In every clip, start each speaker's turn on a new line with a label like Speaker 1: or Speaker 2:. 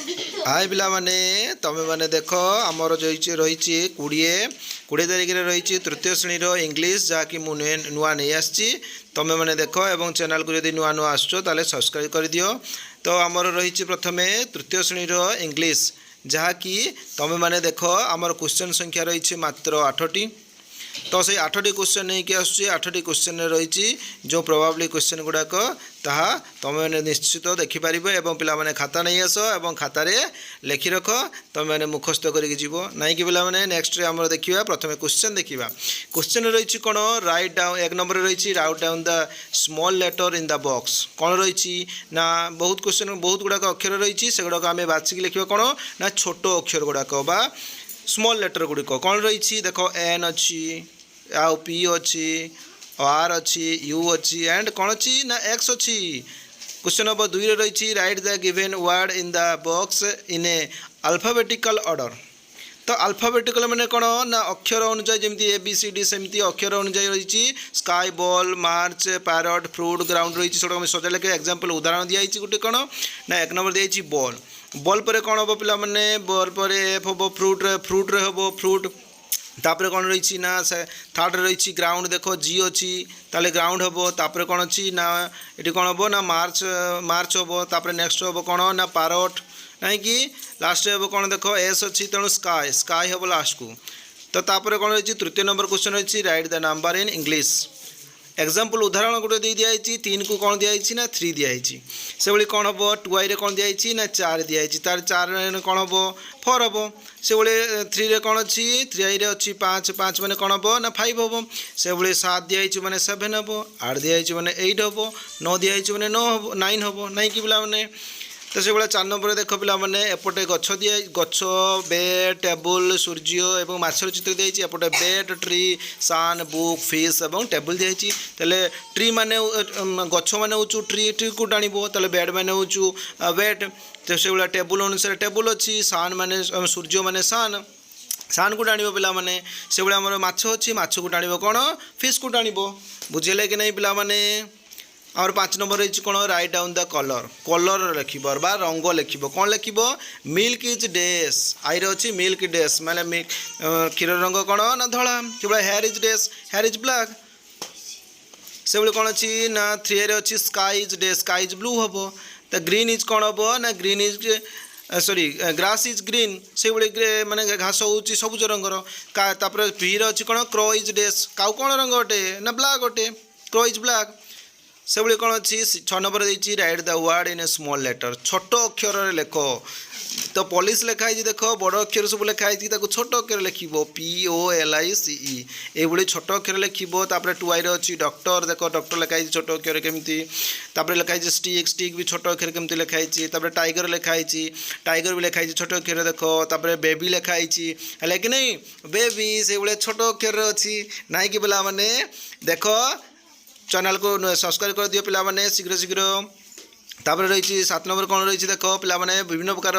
Speaker 1: हाय पिला माने तमे माने देख आमर रही 20 तारिख में रही तृतीय श्रेणी इंग्लीश जहाँकि मुझे नुआ नहीं आसी तमे माने देख एवं चैनल को यदि नुआ नुआ आसो ताले सब्सक्राइब कर दियो। तो आमर रही प्रथमे तृतीय श्रेणी इंग्लीश जहाँकि तमे माने देख आमर क्वेश्चन संख्या रही मात्र 8टी। तो से 8टी क्वेश्चन नहीं कि आसुची 8टी क्वेश्चन रही जो प्रोबेबली क्वेश्चन गुड़ाक ताहा तुम मैंने निश्चित देखिपार एवं पिला माने खाता नहीं आस एवं खातार लिखि रख तुम मैंने मुखस्त करके नहीं कि पिला माने नेक्स्ट आम देखा प्रथम क्वेश्चन देखा। क्वेश्चन रही कौन राइट डाउन एक नंबर रही write down the small letter in the box कौन रही ना बहुत क्वेश्चन बहुत गुड़ाक अक्षर रही से गुड़ाक आम बाछिक लिखा कौन ना छोट अक्षर गुड़ाक बा स्मॉल लेटर गुड़िक कौन रही देख एन अच्छी आउ पी अच्छी आर अच्छी यू अच्छी एंड कौन अच्छी ना एक्स अच्छी। क्वेश्चन नंबर 2 रही right the given word in the box in A alphabetical order. तो अल्फाबेटिकल माने कौन ना अक्षर अनुसार जमी ABCD सेमती अक्षर अनुसार रही स्काई बॉल मार्च पैरट फ्रूट ग्राउंड रही सब सजा लेखे एग्जाम्पल उदाहरण दिखाई गोटे कौन ना एक नंबर दिखाई बॉल बॉल पर कौन हम पिला माने बॉल पर एफ हम फ्रूट रे हम फ्रूट तापर कौन रही ना थर्ड रही ग्राउंड देख जी अच्छी ताले ग्राउंड हम तापर कौन अच्छी ना ये कौन हम ना मार्च मार्च हम तापर नेक्स्ट हम कौन ना पैरट नहीं कि लास्ट हम कौन देख एस अच्छी तेणु स्काई स्काई हम लास्ट को। तो तापर कौन रही तृतीय नंबर क्वेश्चन रही right the number in English example उदाहरण गोटे दिखाई 3 को कौन दिखाई ना 3 दिखाई से भाई कौन हम 2 कौन दिखाई ना 4 दिखाई तार 4 कौन हम 4 हम से भाई 3 कौन अच्छी 3 अच्छी 5 5 मैंने कौन हम ना 5 हम से भाई 7 दिखाई मैंने 7 हम 8 दिखाई मैंने 8 हम 9 दिखाई मैंने 9 हम नहीं कि पिला मैंने। तो से भाई 4 नंबर देख पिला मैंने एपटे गछ दिए गछ बेड टेबुल सूर्य और माछर चित्र दिखाई एपटे बेड ट्री सन बुक फिश और टेबुल दिखाई तेल ट्री माने गछ माने हूँ ट्री ट्री को टाणव तेल बेड माने हूँ बेड तो से भाई टेबुल अनुसार टेबुल अच्छी सन माने सूर्य माने सन सान को टाणव पिला माने से भाई आम माछ अच्छी माछ को टाणव कौन फिश को टाणव बुझेले कि नहीं पिला माने। और 5 नंबर रही कौन write down the colour colour लिख रंग लिख कौन लिख मिल्क इज डेस आई अच्छी मिल्क डेस माने क्षीर रंग कौन ना धला कि hair is this hair is black से भाई कौन अच्छी ना 3 अच्छी sky is this sky is blue हम। तो ग्रीन इज कौन हम ना green is sorry grass is green से भाई माने घास हूँ सबुज रंगर तापर पी अच्छी कौन क्रो इज डेस काउ कौन रंग अटे ना ब्लैक अटे क्रो इज ब्लैक से भाई कौन अच्छी 6 नंबर देती write the word in a small letter छोट अक्षर लेख। तो पुलिस लिखाई देख बड़ अक्षर सब लिखाई छोट अक्षर लिख POLICE ये छोट अक्षर लिख 2 अच्छी डॉक्टर देख डॉक्टर लिखाई छोट अक्षर केमती लिखाई स्टिक स्टिक भी छोट अक्षर केमती लिखाई टाइगर लिखाई टाइगर भी लिखाई छोट अक्षर देख बेबी लिखाई है कि नहीं बेबी से भाई छोट अक्षर अच्छी नाई कि पिला माने देख चैनल को सब्सक्राइब कर दियो पिला माने शीघ्र शीघ्र। तापर रही 7 नंबर कौन रही देख पिला माने विभिन्न प्रकार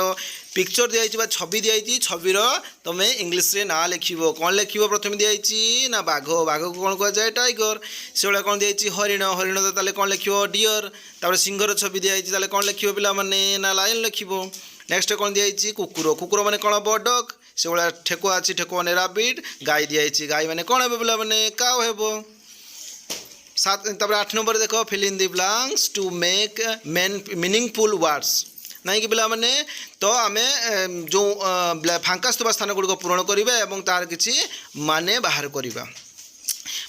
Speaker 1: पिक्चर दिखाई छवि दिखाई छविर तुम इंग्लीश रे ना लिख कौन लिख प्रथम दिखाई ना बाघ बाघ को कौन कह जाए टाइगर से भाई कौन दिखाई हरिण हरिण तो कौन लिख डियर तापर सिंगर छवि दिखाई कौन लिख पिला माने ना लायन लिख। नेक्स्ट कौन दिखाई कुकुर कुकुर माने कौन हम डग से भाई ठेकुआ अच्छी ठेकुआ माने राबिट गाय दिखाई गाय माने कौन हे पिला माने काउ हे। 8 नंबर देख fill in the blanks to make meaningful words नहीं कि पिला माने तो आम जो फांका स्थान गुड़िक पूरण करिबा एवं तार किछि माने बाहर करिबा।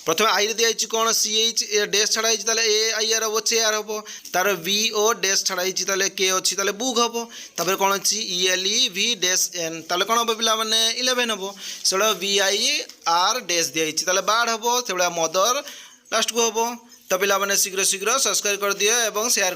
Speaker 1: प्रथम आई दिखाई कौन CH डैश छड़ाई AIR हम चेयर हम तार VO डैश छड़ाई के अच्छी बुक हम तापर कौन अच्छी ELEV डैश N कौन हम पिला माने 11 हम से VIR डैश दिखाई बाढ़ हम से मदर लास्ट को हम। तो पिला माने शीघ्र शीघ्र सब्सक्राइब कर दिए और शेयर